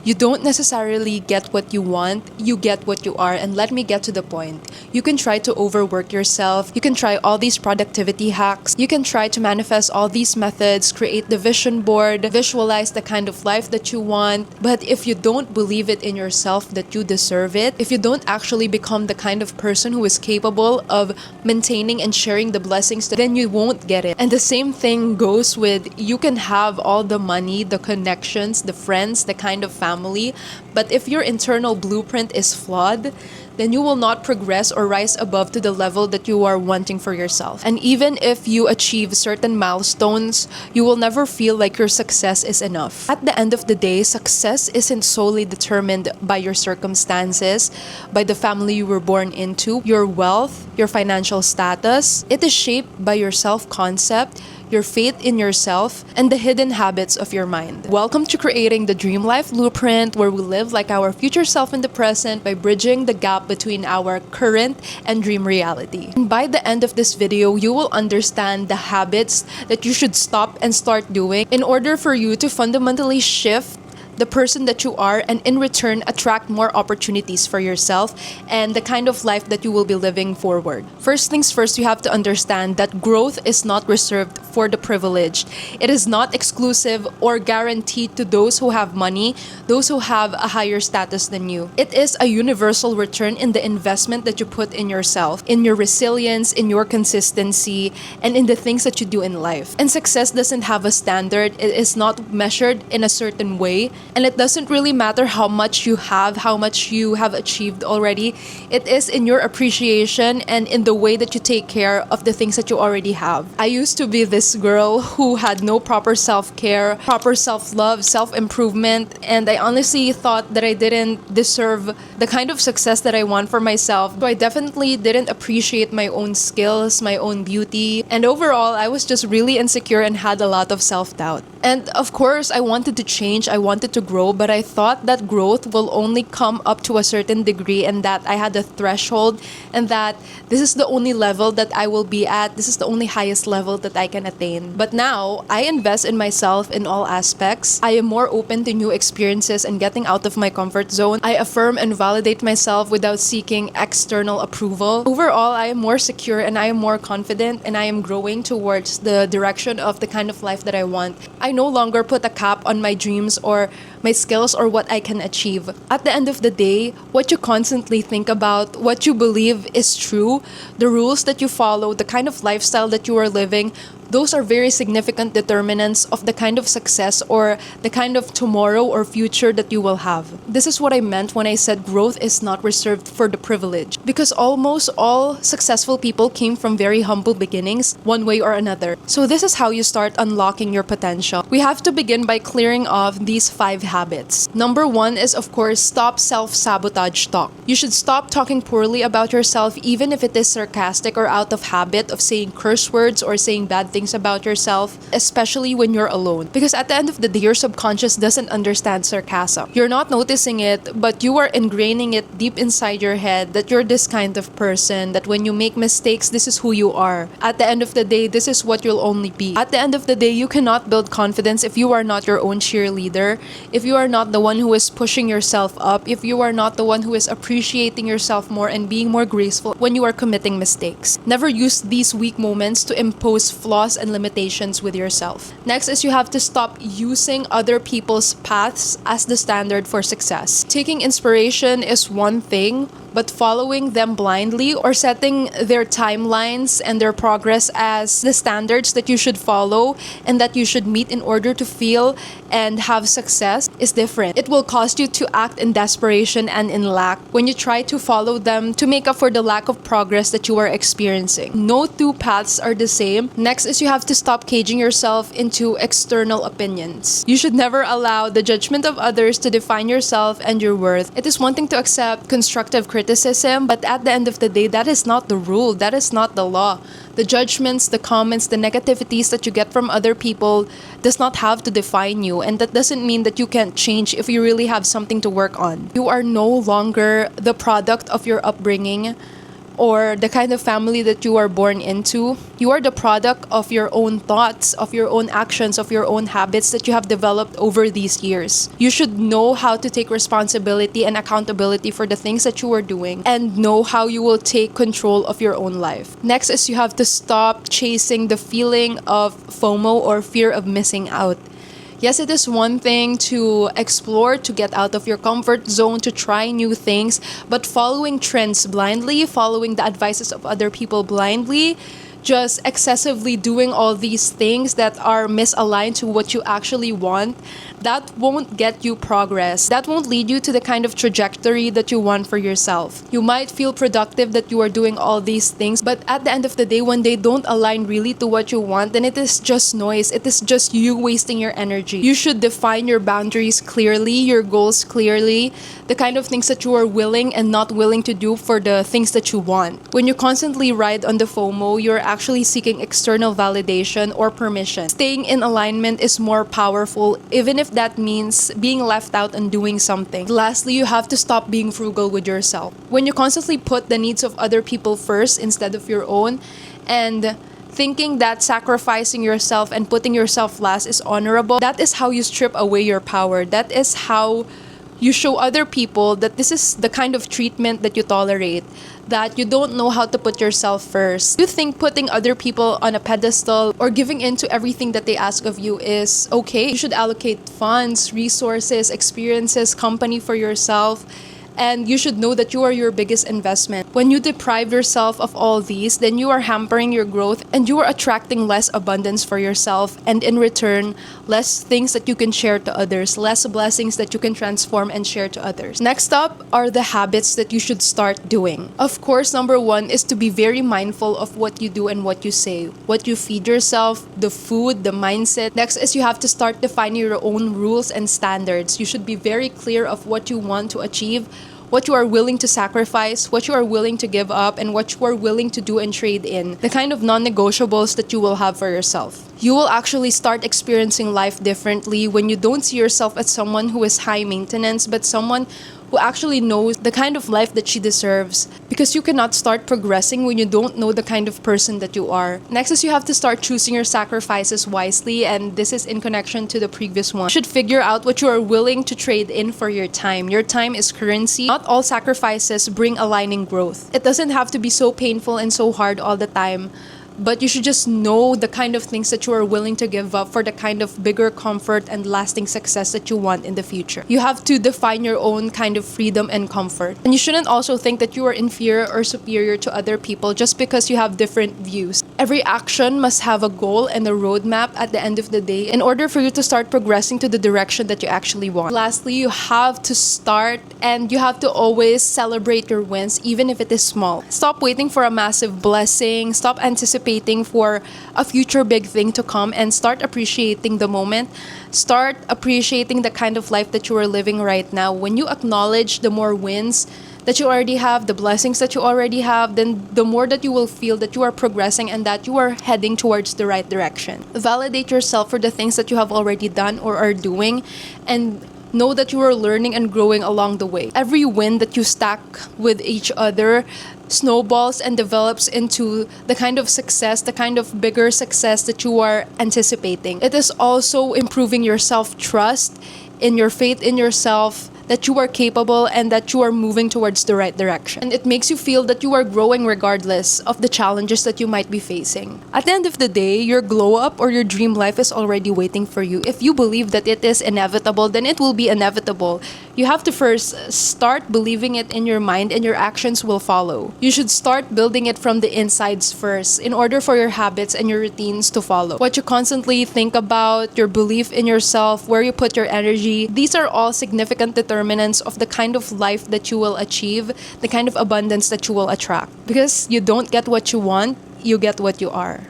You don't necessarily get what you want, you get what you are. And let me get to the point. You can try to overwork yourself, you can try all these productivity hacks, you can try to manifest all these methods, create the vision board, visualize the kind of life that you want. But if you don't believe it in yourself that you deserve it, if you don't actually become the kind of person who is capable of maintaining and sharing the blessings, then you won't get it. And the same thing goes with, you can have all the money, the connections, the friends, the kind of family, but if your internal blueprint is flawed, then you will not progress or rise above to the level that you are wanting for yourself. And even if you achieve certain milestones, you will never feel like your success is enough. At the end of the day, success isn't solely determined by your circumstances, by the family you were born into, your wealth, your financial status. It is shaped by your self-concept, your faith in yourself, and the hidden habits of your mind. Welcome to creating the Dream Life Blueprint, where we live like our future self in the present by bridging the gap between our current and dream reality. And by the end of this video, you will understand the habits that you should stop and start doing in order for you to fundamentally shift the person that you are, and in return attract more opportunities for yourself and the kind of life that you will be living forward. First things first, you have to understand that growth is not reserved for the privileged. It is not exclusive or guaranteed to those who have money, those who have a higher status than you. It is a universal return in the investment that you put in yourself, in your resilience, in your consistency, and in the things that you do in life. And success doesn't have a standard. It is not measured in a certain way. And it doesn't really matter how much you have, how much you have achieved already. It is in your appreciation and in the way that you take care of the things that you already have. I used to be this girl who had no proper self-care, proper self-love, self-improvement, and I honestly thought that I didn't deserve the kind of success that I want for myself. So I definitely didn't appreciate my own skills, my own beauty, and overall, I was just really insecure and had a lot of self-doubt. And of course, I wanted to change, I wanted to grow, but I thought that growth will only come up to a certain degree and that I had a threshold and that this is the only level that I will be at, this is the only highest level that I can attain. But now, I invest in myself in all aspects. I am more open to new experiences and getting out of my comfort zone. I affirm and validate myself without seeking external approval. Overall, I am more secure and I am more confident and I am growing towards the direction of the kind of life that I want. I no longer put a cap on my dreams or my skills or what I can achieve. At the end of the day, what you constantly think about, what you believe is true, the rules that you follow, the kind of lifestyle that you are living, those are very significant determinants of the kind of success or the kind of tomorrow or future that you will have. This is what I meant when I said growth is not reserved for the privileged. Because almost all successful people came from very humble beginnings, one way or another. So this is how you start unlocking your potential. We have to begin by clearing off these 5 habits. Number 1 is, of course, stop self-sabotage talk. You should stop talking poorly about yourself, even if it is sarcastic or out of habit of saying curse words or saying bad things about yourself, especially when you're alone. Because at the end of the day, your subconscious doesn't understand sarcasm. You're not noticing it, but you are ingraining it deep inside your head that you're this kind of person, that when you make mistakes, this is who you are. At the end of the day, this is what you'll only be. At the end of the day, you cannot build confidence if you are not your own cheerleader, if you are not the one who is pushing yourself up, if you are not the one who is appreciating yourself more and being more graceful when you are committing mistakes. Never use these weak moments to impose flaws and limitations with yourself. Next is you have to stop using other people's paths as the standard for success. Taking inspiration is one thing, but following them blindly or setting their timelines and their progress as the standards that you should follow and that you should meet in order to feel and have success is different. It will cause you to act in desperation and in lack when you try to follow them to make up for the lack of progress that you are experiencing. No 2 paths are the same. Next is you have to stop caging yourself into external opinions. You should never allow the judgment of others to define yourself and your worth. It is one thing to accept constructive criticism, but at the end of the day, that is not the rule. That is not the law. The judgments, the comments, the negativities that you get from other people does not have to define you, and that doesn't mean that you can't change if you really have something to work on. You are no longer the product of your upbringing or the kind of family that you are born into. You are the product of your own thoughts, of your own actions, of your own habits that you have developed over these years. You should know how to take responsibility and accountability for the things that you are doing and know how you will take control of your own life. Next is you have to stop chasing the feeling of FOMO or fear of missing out. Yes, it is one thing to explore, to get out of your comfort zone, to try new things, but following trends blindly, following the advices of other people blindly, just excessively doing all these things that are misaligned to what you actually want, that won't get you progress. That won't lead you to the kind of trajectory that you want for yourself. You might feel productive that you are doing all these things, but at the end of the day, when they don't align really to what you want, then it is just noise. It is just you wasting your energy. You should define your boundaries clearly, your goals clearly, the kind of things that you are willing and not willing to do for the things that you want. When you constantly ride on the FOMO, you're actually seeking external validation or permission. Staying in alignment is more powerful, even if that means being left out and doing something. Lastly, you have to stop being frugal with yourself. When you constantly put the needs of other people first instead of your own, and thinking that sacrificing yourself and putting yourself last is honorable, that is how you strip away your power. That is how you show other people that this is the kind of treatment that you tolerate, that you don't know how to put yourself first. You think putting other people on a pedestal or giving in to everything that they ask of you is okay. You should allocate funds, resources, experiences, company for yourself. And you should know that you are your biggest investment. When you deprive yourself of all these, then you are hampering your growth and you are attracting less abundance for yourself, and in return, less things that you can share to others, less blessings that you can transform and share to others. Next up are the habits that you should start doing. Of course, number one is to be very mindful of what you do and what you say, what you feed yourself, the food, the mindset. Next is you have to start defining your own rules and standards. You should be very clear of what you want to achieve, what you are willing to sacrifice, what you are willing to give up, and what you are willing to do and trade in. The kind of non-negotiables that you will have for yourself. You will actually start experiencing life differently when you don't see yourself as someone who is high maintenance, but someone who actually knows the kind of life that she deserves. Because you cannot start progressing when you don't know the kind of person that you are. Next is you have to start choosing your sacrifices wisely, and this is in connection to the previous one. You should figure out what you are willing to trade in for your time. Your time is currency. Not all sacrifices bring aligning growth. It doesn't have to be so painful and so hard all the time, but you should just know the kind of things that you are willing to give up for the kind of bigger comfort and lasting success that you want in the future. You have to define your own kind of freedom and comfort. And you shouldn't also think that you are inferior or superior to other people just because you have different views. Every action must have a goal and a roadmap at the end of the day in order for you to start progressing to the direction that you actually want. Lastly, you have to start, and you have to always celebrate your wins, even if it is small. Stop waiting for a massive blessing. Stop anticipating for a future big thing to come, and start appreciating the moment. Start appreciating the kind of life that you are living right now. When you acknowledge the more wins that you already have, the blessings that you already have, then the more that you will feel that you are progressing and that you are heading towards the right direction. Validate yourself for the things that you have already done or are doing, and know that you are learning and growing along the way. Every win that you stack with each other snowballs and develops into the kind of success, the kind of bigger success that you are anticipating. It is also improving your self-trust, in your faith in yourself, that you are capable and that you are moving towards the right direction. And it makes you feel that you are growing regardless of the challenges that you might be facing. At the end of the day, your glow up or your dream life is already waiting for you. If you believe that it is inevitable, then it will be inevitable. You have to first start believing it in your mind, and your actions will follow. You should start building it from the insides first in order for your habits and your routines to follow. What you constantly think about, your belief in yourself, where you put your energy, these are all significant determinants of the kind of life that you will achieve, the kind of abundance that you will attract. Because you don't get what you want, you get what you are.